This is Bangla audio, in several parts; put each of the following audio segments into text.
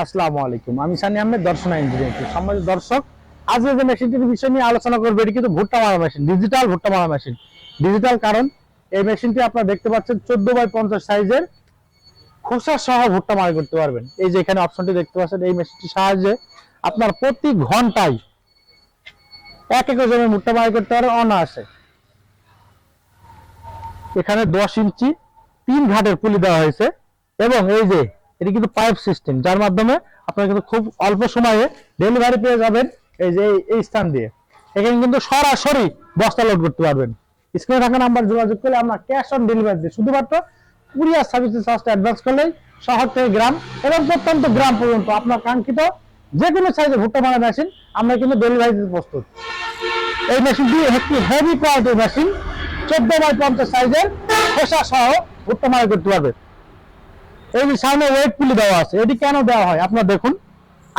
আসসালামু আলাইকুম, আমি সানি আহমেদ, দর্শনা ইঞ্জিনিয়ারিং। সম্মানিত দর্শক, আজকে যে মেশিনটির বিষয় নিয়ে আলোচনা করবো, এটি কিন্তু ভুট্টা মারা মেশিন, ডিজিটাল ভুট্টা মারা মেশিন। ডিজিটাল কারণ এই মেশিনটি আপনারা দেখতে পাচ্ছেন 14x50 সাইজের খোসা সহ ভুট্টা মারা করতে পারবেন। এই যে এখানে অপশনটি দেখতে পাচ্ছেন, এই মেশিনটির সাহায্যে আপনার প্রতি ঘন্টায় 1 একর জমির ভুট্টা মারা করতে পারবেন অনায়াসে। এখানে 10 ইঞ্চি 3 ঘাটের পুলি দেওয়া হয়েছে এবং এই যে এটি কিন্তু পাইপ সিস্টেম, যার মাধ্যমে আপনারা কিন্তু খুব অল্প সময়ে ডেলিভারি পেয়ে যাবেন। এই যে এই স্থান দিয়ে এখানে কিন্তু সরাসরি বস্তা লোড করতে পারবেন। স্ক্রিনে থাকা নাম্বার যোগাযোগ করলে আমরা ক্যাশ অন ডেলিভারি দিই। শুধুমাত্র কুরিয়ার সার্ভিসের চার্জটা অ্যাডভান্স করলেই শহর থেকে গ্রাম এবং প্রত্যন্ত গ্রাম পর্যন্ত আপনার কাঙ্ক্ষিত যে কোনো সাইজের ভুট্টা মারা মেশিন আমরা কিন্তু ডেলিভারি দিতে প্রস্তুত। এই মেশিনটি একটি হেভি কোয়ালিটির মেশিন, 14x50 সাইজের খোসা সহ ভুট্টা মারা করতে পারবে। এই যে সামনে ওয়েট পুলি দেওয়া আছে, এটি কেন দেওয়া হয় আপনারা দেখুন।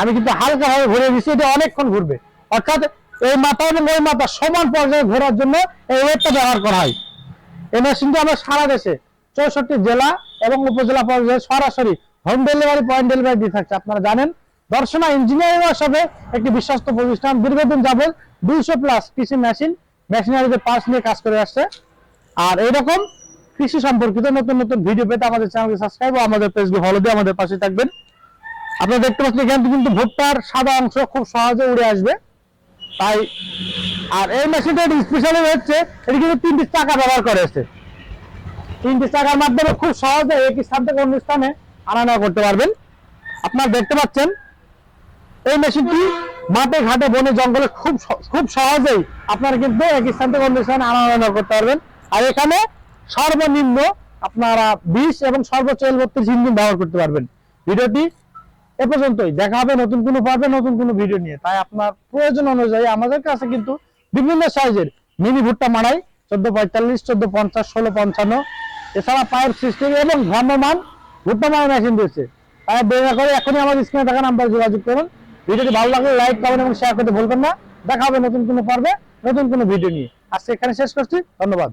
আমি কিন্তু হালকা ভাবে ঘুরে দিচ্ছি, এটা অনেকক্ষণ ঘুরবে, অর্থাৎ এই মাথা এবং ওই মাথা সমান পর্যায়ে ঘোরার জন্য এই ওয়েটটা ব্যবহার করা হয়। এই মেশিনটি আমরা সারা দেশে 64 জেলা এবং উপজেলা পর্যায়ে সরাসরি হোম ডেলিভারি, পয়েন্ট ডেলিভারি দিয়ে থাকছে। আপনারা জানেন দর্শনা ইঞ্জিনিয়ারিং হিসাবে একটি বিশ্বস্ত প্রতিষ্ঠান, দীর্ঘদিন যাবত 200+ কৃষি মেশিনারিদের পার্টস নিয়ে কাজ করে আসছে। আর এইরকম কৃষি সম্পর্কিত নতুন নতুন ভিডিও পেতে আমাদের চ্যানেলকে সাবস্ক্রাইব ও আমাদের পেজকে ফলো দিয়ে আমাদের পাশে থাকবেন। আপনারা দেখতে পাচ্ছেন এখানে কিন্তু ভুট্টার সাদা অংশ খুব সহজে উড়ে আসবে। তাই আর এই মেশিনটা স্পেশালি হচ্ছে এটি কিন্তু 3টি চাকা ব্যবহার করেছে। 3টি চাকার মাধ্যমে খুব সহজে এক স্থান থেকে অন্য স্থানে আনা নেওয়া করতে পারবেন। আপনারা দেখতে পাচ্ছেন এই মেশিনটি মাঠে ঘাটে বনে জঙ্গলে খুব সহজেই আপনারা কিন্তু এক স্থান থেকে অন্য স্থানে আনা নেওয়া করতে পারবেন। আর এখানে সর্বনিম্ন আপনারা 20 এবং সর্বোচ্চ 32 ইঞ্জিন ব্যবহার করতে পারবেন। ভিডিওটি এ পর্যন্তই, দেখা হবে নতুন কোনো পর্বে নতুন কোনো ভিডিও নিয়ে। তাই আপনার প্রয়োজন অনুযায়ী আমাদের কাছে কিন্তু বিভিন্ন সাইজের মিনি ভুট্টা মারাই 1445, 1450, 1655, এছাড়া পাইপ সিস্টেম এবং ভ্রাম্যমান ভুট্টা মারা মেশিন রয়েছে। তাই দয়া করে এখনই আমাদের স্ক্রিনে থাকা নাম্বারে যোগাযোগ করুন। ভিডিওটি ভালো লাগলে লাইক, কমেন্ট এবং শেয়ার করতে ভুলবেন না। দেখা হবে নতুন কোনো পর্বে নতুন কোনো ভিডিও নিয়ে। আজকে এখানে শেষ করছি, ধন্যবাদ।